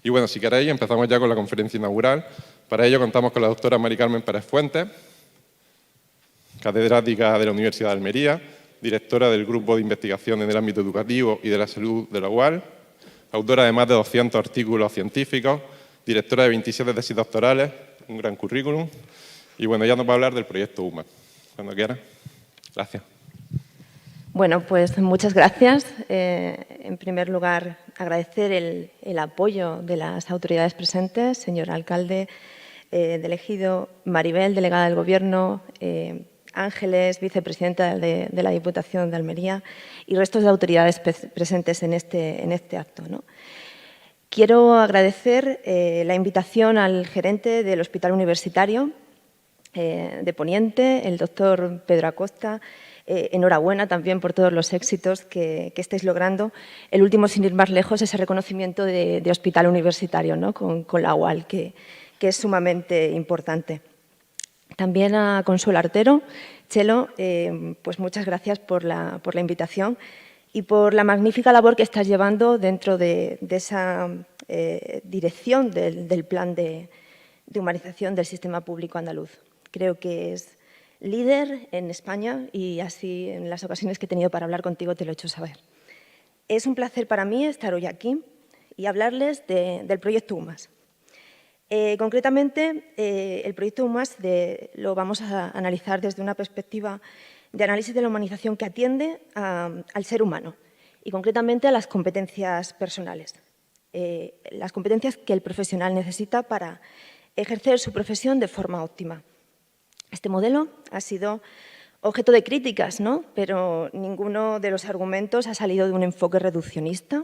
Y bueno, si queréis, empezamos ya con la conferencia inaugural. Para ello contamos con la doctora Mari Carmen Pérez Fuentes, catedrática de la Universidad de Almería, directora del Grupo de Investigación en el Ámbito Educativo y de la Salud de la UAL, autora de más de 200 artículos científicos, directora de 27 tesis doctorales, un gran currículum. Y bueno, ya nos va a hablar del proyecto UMAS. Cuando quiera. Gracias. Bueno, pues muchas gracias. En primer lugar, agradecer el apoyo de las autoridades presentes, señor alcalde del Ejido, Maribel, delegada del Gobierno, Ángeles, vicepresidenta de la Diputación de Almería y restos de autoridades presentes en este acto, ¿no? Quiero agradecer la invitación al gerente del Hospital Universitario de Poniente, el doctor Pedro Acosta. Enhorabuena también por todos los éxitos que estáis logrando. El último, sin ir más lejos, ese reconocimiento de hospital universitario, ¿no? con la UAL, que es sumamente importante. También a Consuelo Artero, Chelo, pues muchas gracias por la invitación y por la magnífica labor que estás llevando dentro de esa dirección del plan de humanización del sistema público andaluz. Creo que es líder en España y así en las ocasiones que he tenido para hablar contigo te lo he hecho saber. Es un placer para mí estar hoy aquí y hablarles del proyecto UMAS. Concretamente, el proyecto UMAS lo vamos a analizar desde una perspectiva de análisis de la humanización que atiende al ser humano y concretamente a las competencias personales, las competencias que el profesional necesita para ejercer su profesión de forma óptima. Este modelo ha sido objeto de críticas, ¿no? Pero ninguno de los argumentos ha salido de un enfoque reduccionista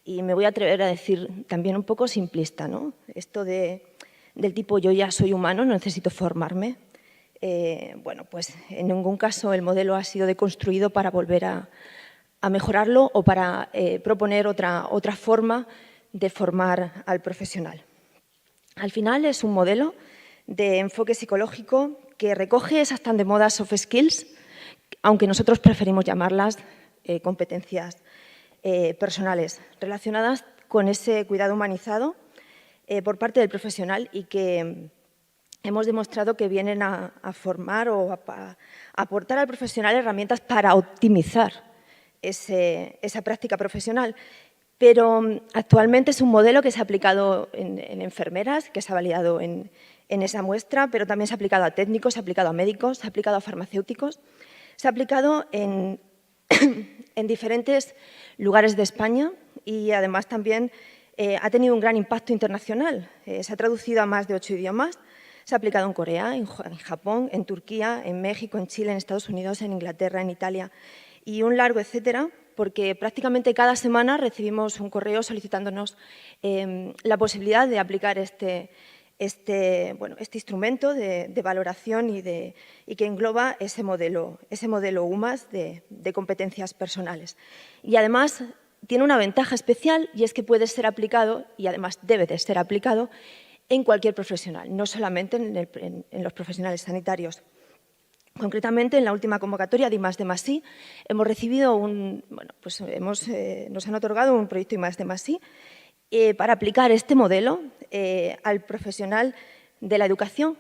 y me voy a atrever a decir también un poco simplista, ¿no? Esto del tipo yo ya soy humano, no necesito formarme. Bueno, pues en ningún caso el modelo ha sido deconstruido para volver a mejorarlo o para proponer otra forma de formar al profesional. Al final es un modelo de enfoque psicológico que recoge esas tan de moda soft skills, aunque nosotros preferimos llamarlas competencias personales, relacionadas con ese cuidado humanizado por parte del profesional y que hemos demostrado que vienen a formar o a aportar al profesional herramientas para optimizar esa práctica profesional. Pero actualmente es un modelo que se ha aplicado en enfermeras, que se ha validado en esa muestra, pero también se ha aplicado a técnicos, se ha aplicado a médicos, se ha aplicado a farmacéuticos, se ha aplicado en diferentes lugares de España y además también ha tenido un gran impacto internacional. Se ha traducido a más de 8 idiomas, se ha aplicado en Corea, en Japón, en Turquía, en México, en Chile, en Estados Unidos, en Inglaterra, en Italia y un largo etcétera, porque prácticamente cada semana recibimos un correo solicitándonos la posibilidad de aplicar este instrumento de valoración y que engloba ese modelo UMAS de competencias personales. Y además tiene una ventaja especial y es que puede ser aplicado y además debe de ser aplicado en cualquier profesional, no solamente en los profesionales sanitarios. Concretamente, en la última convocatoria de I+D+I hemos recibido nos han otorgado un proyecto I+D+I para aplicar este modelo al profesional de la educación,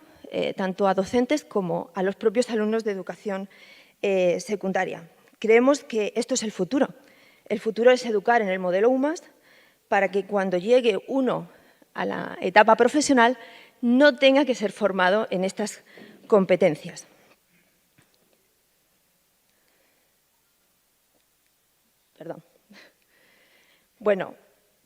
tanto a docentes como a los propios alumnos de educación secundaria. Creemos que esto es el futuro. El futuro es educar en el modelo UMAS para que cuando llegue uno a la etapa profesional no tenga que ser formado en estas competencias. Perdón. Bueno,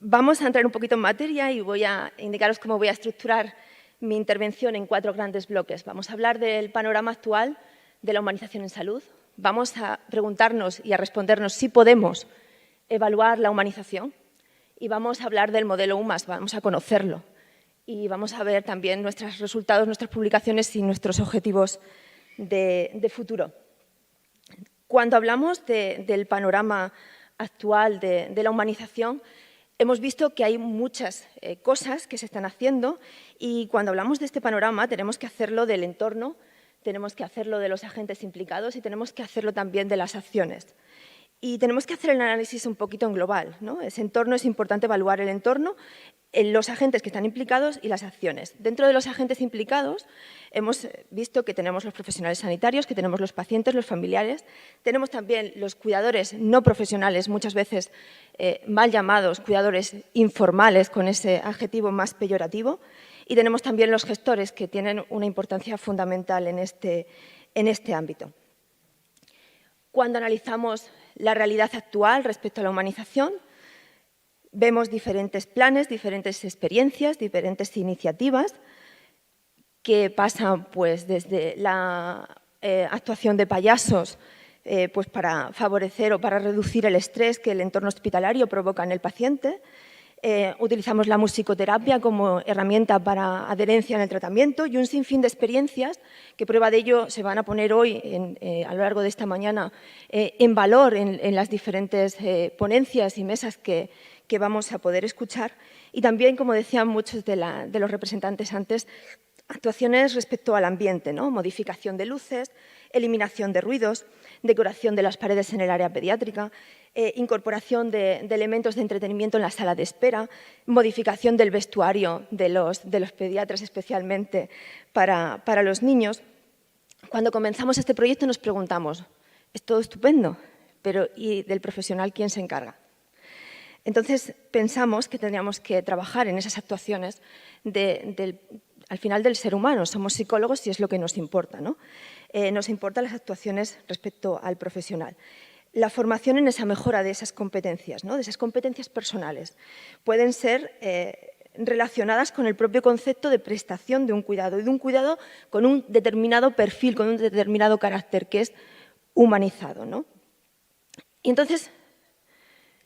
vamos a entrar un poquito en materia y voy a indicaros cómo voy a estructurar mi intervención en 4 grandes bloques. Vamos a hablar del panorama actual de la humanización en salud. Vamos a preguntarnos y a respondernos si podemos evaluar la humanización. Y vamos a hablar del modelo UMAS, vamos a conocerlo. Y vamos a ver también nuestros resultados, nuestras publicaciones y nuestros objetivos de futuro. Cuando hablamos del panorama actual de la humanización, hemos visto que hay muchas cosas que se están haciendo y cuando hablamos de este panorama tenemos que hacerlo del entorno, tenemos que hacerlo de los agentes implicados y tenemos que hacerlo también de las acciones. Y tenemos que hacer el análisis un poquito en global, ¿no? Ese entorno es importante evaluar el entorno, los agentes que están implicados y las acciones. Dentro de los agentes implicados hemos visto que tenemos los profesionales sanitarios, que tenemos los pacientes, los familiares, tenemos también los cuidadores no profesionales, muchas veces mal llamados cuidadores informales, con ese adjetivo más peyorativo, y tenemos también los gestores, que tienen una importancia fundamental en este ámbito. Cuando analizamos la realidad actual respecto a la humanización, vemos diferentes planes, diferentes experiencias, diferentes iniciativas que pasan pues, desde la actuación de payasos pues, para favorecer o para reducir el estrés que el entorno hospitalario provoca en el paciente. Utilizamos la musicoterapia como herramienta para adherencia en el tratamiento y un sinfín de experiencias que prueba de ello se van a poner hoy, a lo largo de esta mañana, en valor en las diferentes ponencias y mesas que vamos a poder escuchar. Y también, como decían muchos de los representantes antes, actuaciones respecto al ambiente, ¿no? Modificación de luces, eliminación de ruidos, decoración de las paredes en el área pediátrica, incorporación de elementos de entretenimiento en la sala de espera, modificación del vestuario de los pediatras, especialmente para los niños. Cuando comenzamos este proyecto nos preguntamos, es todo estupendo, pero ¿y del profesional quién se encarga? Entonces pensamos que tendríamos que trabajar en esas actuaciones al final del ser humano. Somos psicólogos y es lo que nos importa, ¿no? Nos importan las actuaciones respecto al profesional. La formación en esa mejora de esas competencias, ¿no? De esas competencias personales, pueden ser relacionadas con el propio concepto de prestación de un cuidado y de un cuidado con un determinado perfil, con un determinado carácter que es humanizado, ¿no? Y entonces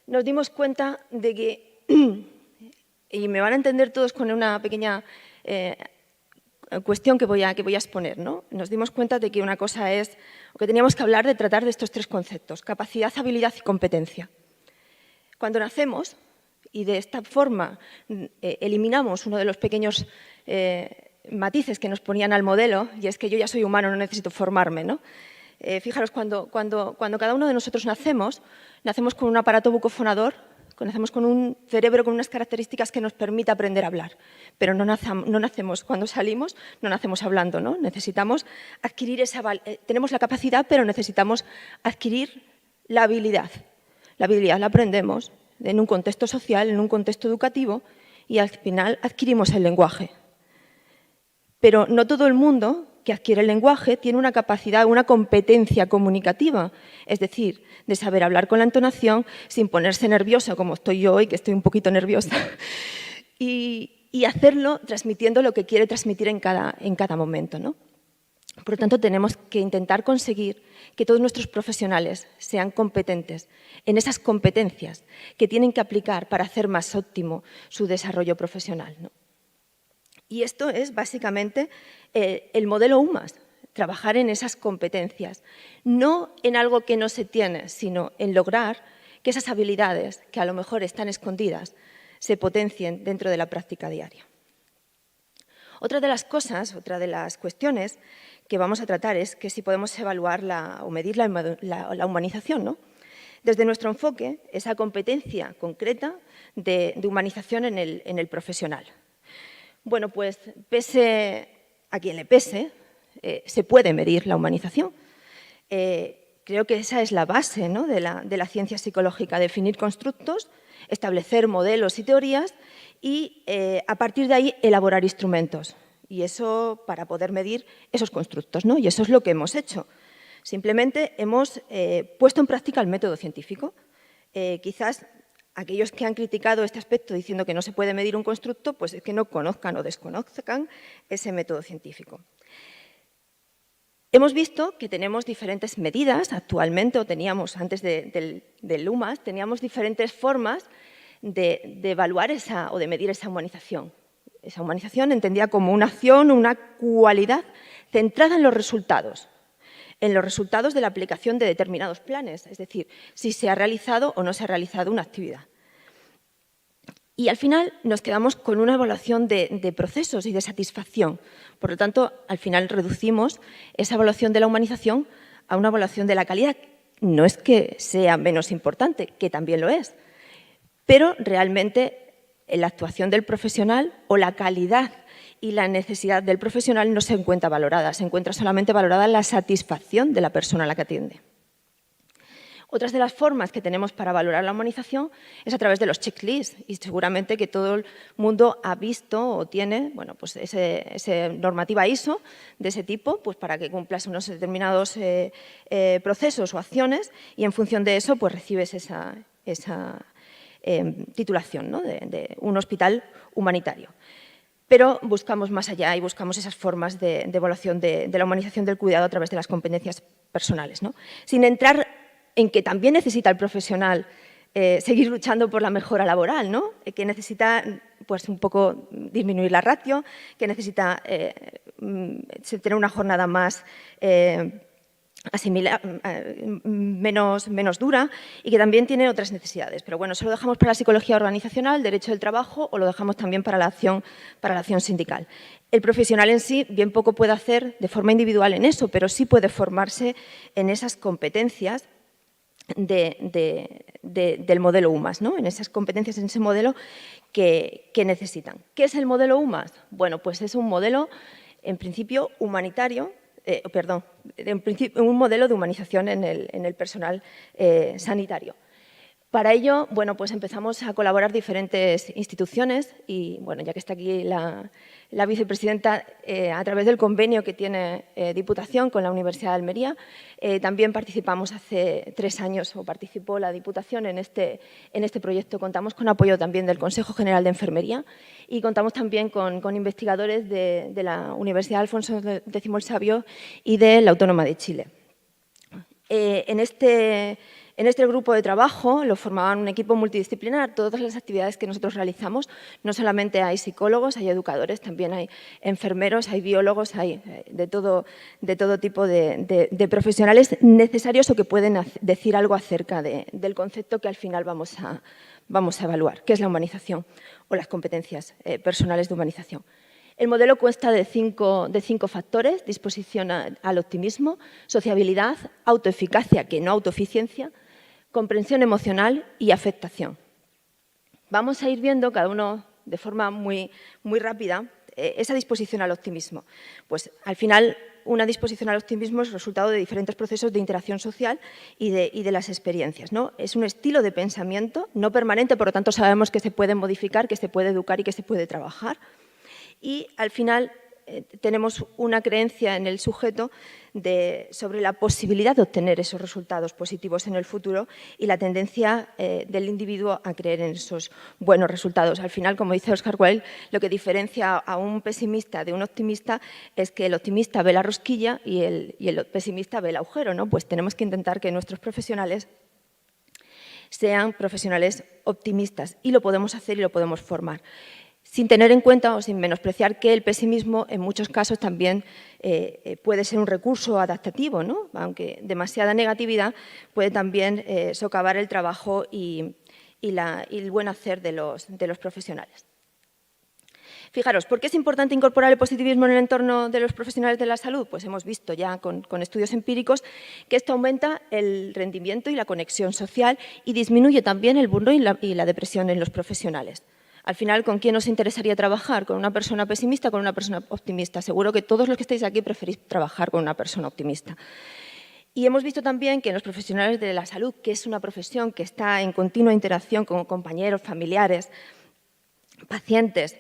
nos dimos cuenta de que, y me van a entender todos con una pequeña cuestión que voy a exponer, ¿no? Nos dimos cuenta de que una cosa es, o que teníamos que hablar de tratar de estos tres conceptos, capacidad, habilidad y competencia. Cuando nacemos, y de esta forma eliminamos uno de los pequeños matices que nos ponían al modelo, y es que yo ya soy humano, no necesito formarme, ¿no? Fijaros, cuando cada uno de nosotros nacemos con un aparato bucofonador, nacemos con un cerebro con unas características que nos permite aprender a hablar, pero no nacemos, cuando salimos, no nacemos hablando, ¿no? Necesitamos adquirir tenemos la capacidad, pero necesitamos adquirir la habilidad. La habilidad la aprendemos en un contexto social, en un contexto educativo, y al final adquirimos el lenguaje. Pero no todo el mundo que adquiere el lenguaje tiene una capacidad, una competencia comunicativa, es decir, de saber hablar con la entonación sin ponerse nerviosa, como estoy yo hoy, que estoy un poquito nerviosa, y hacerlo transmitiendo lo que quiere transmitir en cada momento, ¿no? Por lo tanto, tenemos que intentar conseguir que todos nuestros profesionales sean competentes en esas competencias que tienen que aplicar para hacer más óptimo su desarrollo profesional, ¿no? Y esto es básicamente el modelo UMAS, trabajar en esas competencias, no en algo que no se tiene, sino en lograr que esas habilidades que a lo mejor están escondidas se potencien dentro de la práctica diaria. Otra de las cuestiones que vamos a tratar es que si podemos evaluar o medir la humanización, ¿no? Desde nuestro enfoque, esa competencia concreta de humanización en el profesional. Bueno, pues pese a quien le pese, se puede medir la humanización. Creo que esa es la base, ¿no? de la ciencia psicológica, definir constructos, establecer modelos y teorías y a partir de ahí elaborar instrumentos. Y eso para poder medir esos constructos, ¿no? Y eso es lo que hemos hecho. Simplemente hemos puesto en práctica el método científico. Quizás aquellos que han criticado este aspecto diciendo que no se puede medir un constructo, pues es que no conozcan o desconozcan ese método científico. Hemos visto que tenemos diferentes medidas actualmente, o teníamos antes del UMAS, teníamos diferentes formas de evaluar o de medir esa humanización. Esa humanización entendida como una acción, una cualidad centrada en los resultados de la aplicación de determinados planes, es decir, si se ha realizado o no se ha realizado una actividad. Y al final nos quedamos con una evaluación de procesos y de satisfacción. Por lo tanto, al final reducimos esa evaluación de la humanización a una evaluación de la calidad, no es que sea menos importante, que también lo es, pero realmente la actuación del profesional o la calidad y la necesidad del profesional no se encuentra valorada, se encuentra solamente valorada la satisfacción de la persona a la que atiende. Otras de las formas que tenemos para valorar la humanización es a través de los checklists, y seguramente que todo el mundo ha visto o tiene, bueno, pues esa normativa ISO de ese tipo, pues para que cumplas unos determinados procesos o acciones, y en función de eso pues recibes esa titulación, ¿no?, de un hospital humanitario. Pero buscamos más allá y buscamos esas formas de evaluación de la humanización del cuidado a través de las competencias personales, ¿no? Sin entrar en que también necesita el profesional seguir luchando por la mejora laboral, ¿no?, que necesita pues, un poco disminuir la ratio, que necesita tener una jornada más menos dura y que también tiene otras necesidades. Pero bueno, eso lo dejamos para la psicología organizacional, derecho del trabajo, o lo dejamos también para la acción sindical. El profesional en sí bien poco puede hacer de forma individual en eso, pero sí puede formarse en esas competencias del modelo UMAS, ¿no?, en esas competencias, en ese modelo que necesitan. ¿Qué es el modelo UMAS? Bueno, pues es un modelo, en principio, humanitario, un modelo de humanización en el personal sanitario. Para ello, bueno, pues empezamos a colaborar diferentes instituciones y, bueno, ya que está aquí la vicepresidenta, a través del convenio que tiene Diputación con la Universidad de Almería, también participamos hace 3 años, o participó la Diputación en este proyecto. Contamos con apoyo también del Consejo General de Enfermería y contamos también con investigadores de la Universidad Alfonso X el Sabio y de la Autónoma de Chile. En este grupo de trabajo lo formaban un equipo multidisciplinar. Todas las actividades que nosotros realizamos, no solamente hay psicólogos, hay educadores, también hay enfermeros, hay biólogos, hay de todo tipo de profesionales necesarios o que pueden decir algo acerca del concepto que al final vamos a evaluar, que es la humanización o las competencias personales de humanización. El modelo consta de cinco factores: disposición al optimismo, sociabilidad, autoeficacia, que no autoeficiencia, comprensión emocional y afectación. Vamos a ir viendo cada uno de forma muy rápida esa disposición al optimismo. Pues al final, una disposición al optimismo es resultado de diferentes procesos de interacción social y de las experiencias, ¿no? Es un estilo de pensamiento no permanente, por lo tanto sabemos que se puede modificar, que se puede educar y que se puede trabajar. Y al final tenemos una creencia en el sujeto sobre la posibilidad de obtener esos resultados positivos en el futuro y la tendencia del individuo a creer en esos buenos resultados. Al final, como dice Oscar Wilde, lo que diferencia a un pesimista de un optimista es que el optimista ve la rosquilla y el pesimista ve el agujero, ¿no? Pues tenemos que intentar que nuestros profesionales sean profesionales optimistas, y lo podemos hacer y lo podemos formar, sin tener en cuenta o sin menospreciar que el pesimismo en muchos casos también puede ser un recurso adaptativo, ¿no? Aunque demasiada negatividad puede también socavar el trabajo y el buen hacer de los profesionales. Fijaros, ¿por qué es importante incorporar el positivismo en el entorno de los profesionales de la salud? Pues hemos visto ya con estudios empíricos que esto aumenta el rendimiento y la conexión social y disminuye también el burnout y la depresión en los profesionales. Al final, ¿con quién os interesaría trabajar? ¿Con una persona pesimista o con una persona optimista? Seguro que todos los que estáis aquí preferís trabajar con una persona optimista. Y hemos visto también que en los profesionales de la salud, que es una profesión que está en continua interacción con compañeros, familiares, pacientes,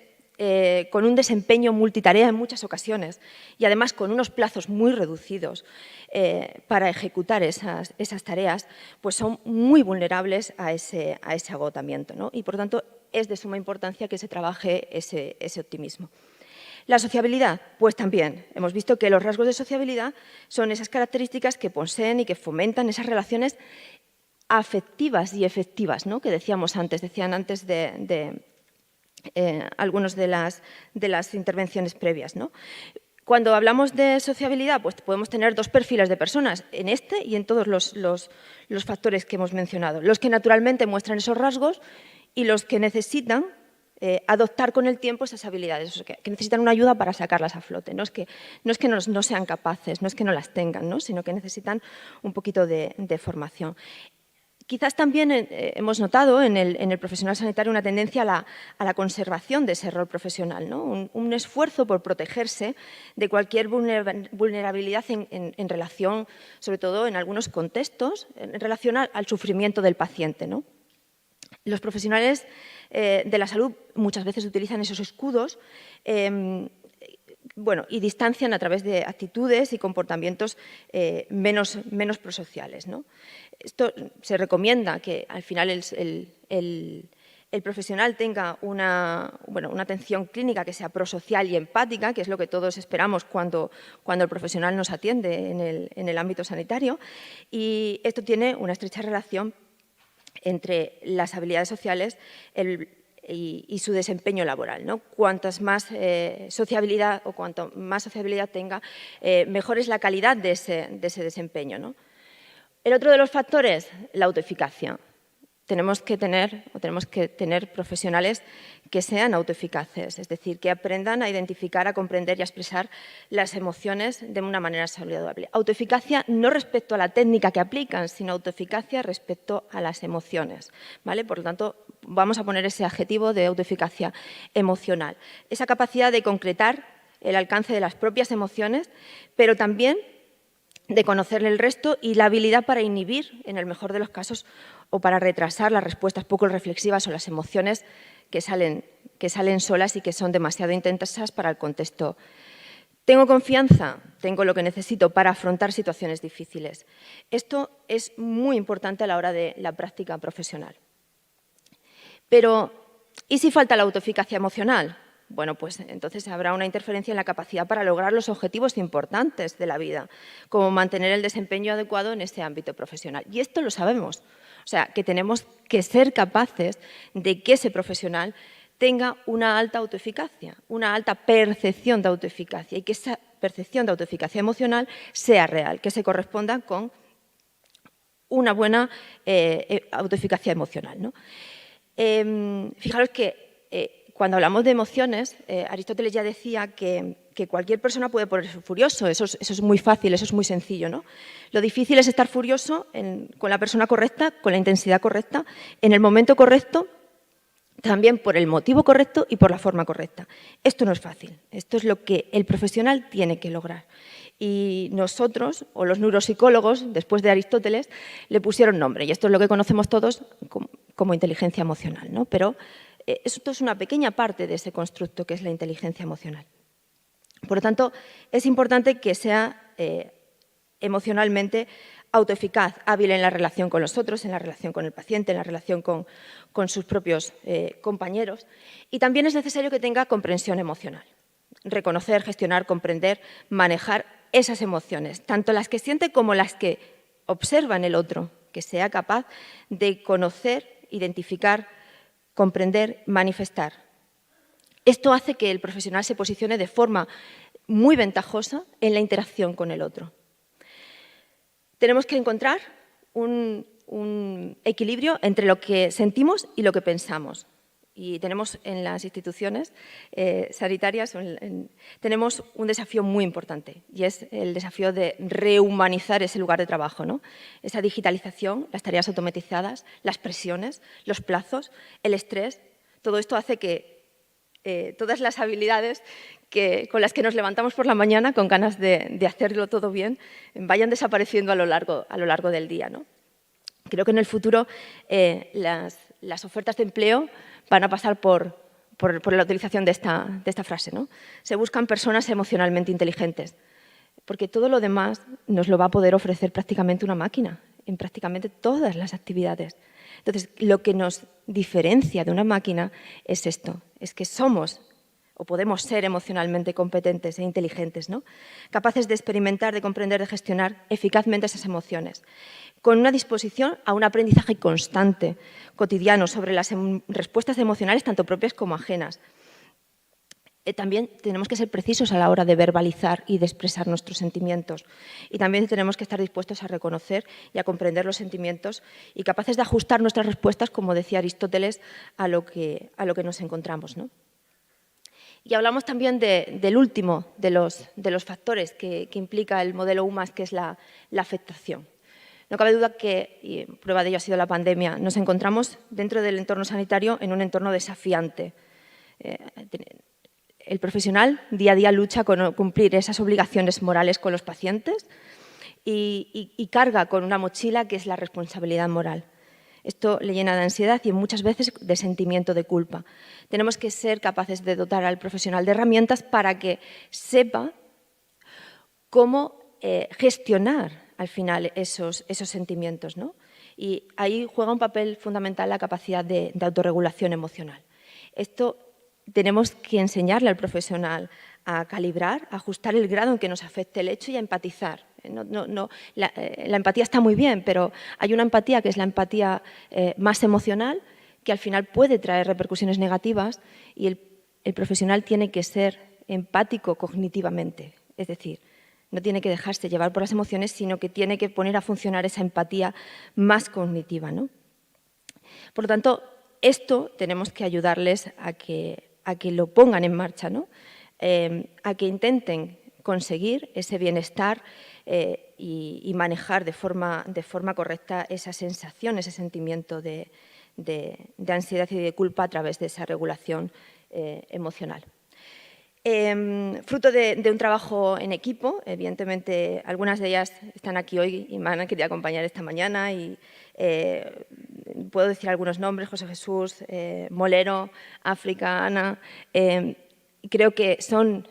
con un desempeño multitarea en muchas ocasiones y además con unos plazos muy reducidos para ejecutar esas tareas, pues son muy vulnerables a ese agotamiento, ¿no? Y por tanto es de suma importancia que se trabaje ese optimismo. La sociabilidad, pues también hemos visto que los rasgos de sociabilidad son esas características que poseen y que fomentan esas relaciones afectivas y efectivas, ¿no?, que decían antes de algunas de las intervenciones previas, ¿no? Cuando hablamos de sociabilidad, pues podemos tener dos perfiles de personas, en este y en todos los factores que hemos mencionado. Los que naturalmente muestran esos rasgos y los que necesitan adoptar con el tiempo esas habilidades, que necesitan una ayuda para sacarlas a flote. No es que no sean capaces, no es que no las tengan, ¿no? Sino que necesitan un poquito de formación. Quizás también hemos notado en el profesional sanitario una tendencia a la conservación de ese rol profesional, ¿no? Un esfuerzo por protegerse de cualquier vulnerabilidad en relación, sobre todo en algunos contextos, en relación al sufrimiento del paciente, ¿no? Los profesionales de la salud muchas veces utilizan esos escudos y distancian a través de actitudes y comportamientos menos prosociales, ¿no? Esto se recomienda que al final el profesional tenga una atención clínica que sea prosocial y empática, que es lo que todos esperamos cuando el profesional nos atiende en el ámbito sanitario, y esto tiene una estrecha relación entre las habilidades sociales y su desempeño laboral, ¿no? Cuantas más sociabilidad o cuanto más sociabilidad tenga, mejor es la calidad de ese desempeño, ¿no? El otro de los factores, la autoeficacia. Tenemos que tener profesionales que sean autoeficaces, es decir, que aprendan a identificar, a comprender y a expresar las emociones de una manera saludable. Autoeficacia no respecto a la técnica que aplican, sino autoeficacia respecto a las emociones, ¿vale? Por lo tanto, vamos a poner ese adjetivo de autoeficacia emocional. Esa capacidad de concretar el alcance de las propias emociones, pero también de conocer el resto y la habilidad para inhibir, en el mejor de los casos, o para retrasar las respuestas poco reflexivas o las emociones que salen solas y que son demasiado intensas para el contexto. ¿Tengo confianza? Tengo lo que necesito para afrontar situaciones difíciles. Esto es muy importante a la hora de la práctica profesional. Pero, ¿y si falta la autoeficacia emocional? Bueno, pues entonces habrá una interferencia en la capacidad para lograr los objetivos importantes de la vida, como mantener el desempeño adecuado en este ámbito profesional. Y esto lo sabemos. O sea, que tenemos que ser capaces de que ese profesional tenga una alta autoeficacia, una alta percepción de autoeficacia y que esa percepción de autoeficacia emocional sea real, que se corresponda con una buena autoeficacia emocional, ¿no? Fijaros que cuando hablamos de emociones, Aristóteles ya decía que cualquier persona puede ponerse furioso, eso es muy fácil, eso es muy sencillo, ¿no? Lo difícil es estar furioso con la persona correcta, con la intensidad correcta, en el momento correcto, también por el motivo correcto y por la forma correcta. Esto no es fácil, esto es lo que el profesional tiene que lograr. Y nosotros, o los neuropsicólogos, después de Aristóteles, le pusieron nombre, y esto es lo que conocemos todos como inteligencia emocional, ¿no? Pero esto es una pequeña parte de ese constructo que es la inteligencia emocional. Por lo tanto, es importante que sea emocionalmente autoeficaz, hábil en la relación con los otros, en la relación con el paciente, en la relación con sus propios compañeros. Y también es necesario que tenga comprensión emocional. Reconocer, gestionar, comprender, manejar esas emociones, tanto las que siente como las que observa en el otro, que sea capaz de conocer, identificar, comprender, manifestar. Esto hace que el profesional se posicione de forma muy ventajosa en la interacción con el otro. Tenemos que encontrar un equilibrio entre lo que sentimos y lo que pensamos. Y tenemos en las instituciones sanitarias tenemos un desafío muy importante y es el desafío de rehumanizar ese lugar de trabajo, ¿no? Esa digitalización, las tareas automatizadas, las presiones, los plazos, el estrés, todo esto hace que todas las habilidades con las que nos levantamos por la mañana con ganas de hacerlo todo bien vayan desapareciendo a lo largo del día, ¿no? Creo que en el futuro las ofertas de empleo van a pasar por la utilización de esta frase, ¿no? Se buscan personas emocionalmente inteligentes, porque todo lo demás nos lo va a poder ofrecer prácticamente una máquina, en prácticamente todas las actividades. Entonces, lo que nos diferencia de una máquina es esto, es que somos o podemos ser emocionalmente competentes e inteligentes, ¿no? Capaces de experimentar, de comprender, de gestionar eficazmente esas emociones, con una disposición a un aprendizaje constante, cotidiano, sobre las respuestas emocionales, tanto propias como ajenas. También tenemos que ser precisos a la hora de verbalizar y de expresar nuestros sentimientos. Y también tenemos que estar dispuestos a reconocer y a comprender los sentimientos y capaces de ajustar nuestras respuestas, como decía Aristóteles, a lo que nos encontramos, ¿no? Y hablamos también del último de los factores que implica el modelo UMAS, que es la afectación. No cabe duda que, y prueba de ello ha sido la pandemia, nos encontramos dentro del entorno sanitario en un entorno desafiante. El profesional día a día lucha con cumplir esas obligaciones morales con los pacientes y carga con una mochila que es la responsabilidad moral. Esto le llena de ansiedad y muchas veces de sentimiento de culpa. Tenemos que ser capaces de dotar al profesional de herramientas para que sepa cómo gestionar al final esos sentimientos, ¿no? Y ahí juega un papel fundamental la capacidad de autorregulación emocional. Esto tenemos que enseñarle al profesional a calibrar, a ajustar el grado en que nos afecte el hecho y a empatizar. La empatía está muy bien, pero hay una empatía que es la empatía más emocional, que al final puede traer repercusiones negativas y el profesional tiene que ser empático cognitivamente. Es decir, no tiene que dejarse llevar por las emociones, sino que tiene que poner a funcionar esa empatía más cognitiva, ¿no? Por lo tanto, esto tenemos que ayudarles a que lo pongan en marcha, ¿no? A que intenten conseguir ese bienestar y manejar de forma correcta esa sensación, ese sentimiento de ansiedad y de culpa a través de esa regulación emocional. Fruto de un trabajo en equipo, evidentemente algunas de ellas están aquí hoy y me han querido acompañar esta mañana y puedo decir algunos nombres: José Jesús, Molero, África, Ana. Creo que son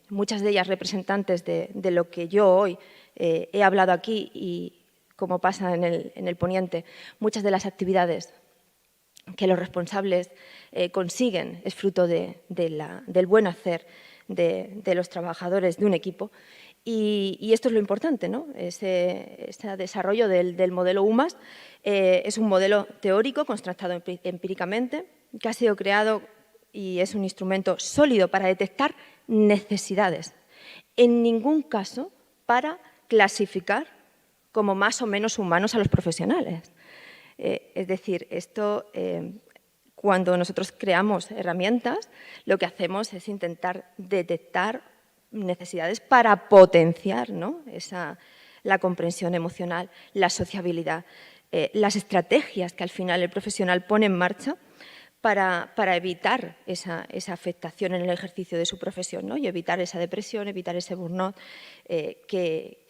muchas de ellas representantes de lo que yo hoy he hablado aquí y, como pasa en el poniente, muchas de las actividades que los responsables consiguen es fruto del buen hacer de los trabajadores de un equipo. Y esto es lo importante, ¿no? Ese desarrollo del modelo UMAS es un modelo teórico contrastado empíricamente, que ha sido creado y es un instrumento sólido para detectar necesidades. En ningún caso para clasificar como más o menos humanos a los profesionales. Es decir, esto, cuando nosotros creamos herramientas, lo que hacemos es intentar detectar necesidades para potenciar, ¿no? La comprensión emocional, la sociabilidad, las estrategias que al final el profesional pone en marcha para evitar esa afectación en el ejercicio de su profesión, ¿no? Y evitar esa depresión, evitar ese burnout que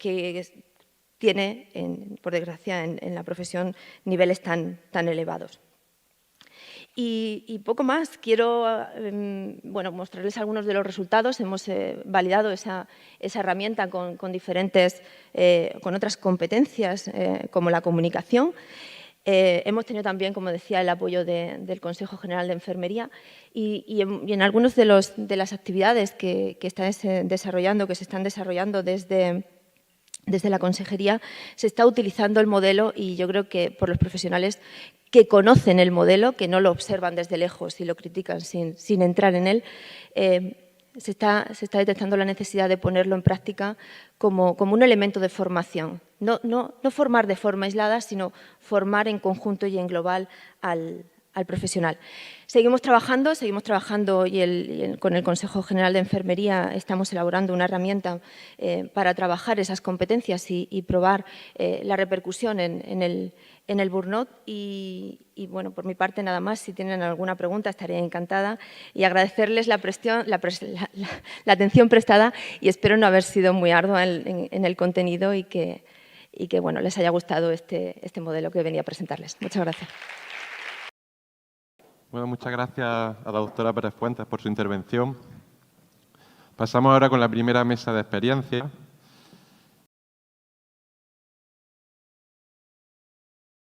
tiene, por desgracia, en la profesión niveles tan elevados. Y poco más. Quiero mostrarles algunos de los resultados. Hemos validado esa herramienta con otras competencias como la comunicación. Hemos tenido también, como decía, el apoyo del Consejo General de Enfermería y en algunas de las actividades que se están desarrollando desde la Consejería, se está utilizando el modelo y yo creo que por los profesionales que conocen el modelo, que no lo observan desde lejos y lo critican sin entrar en él, se está detectando la necesidad de ponerlo en práctica como un elemento de formación. No formar de forma aislada, sino formar en conjunto y en global al profesional. Seguimos trabajando y con el Consejo General de Enfermería estamos elaborando una herramienta para trabajar esas competencias y probar la repercusión en el burnout. Y bueno, por mi parte nada más. Si tienen alguna pregunta estaría encantada y agradecerles la atención prestada y espero no haber sido muy ardua en el contenido y que bueno, les haya gustado este modelo que venía a presentarles. Muchas gracias. Bueno, muchas gracias a la doctora Pérez Fuentes por su intervención. Pasamos ahora con la primera mesa de experiencias.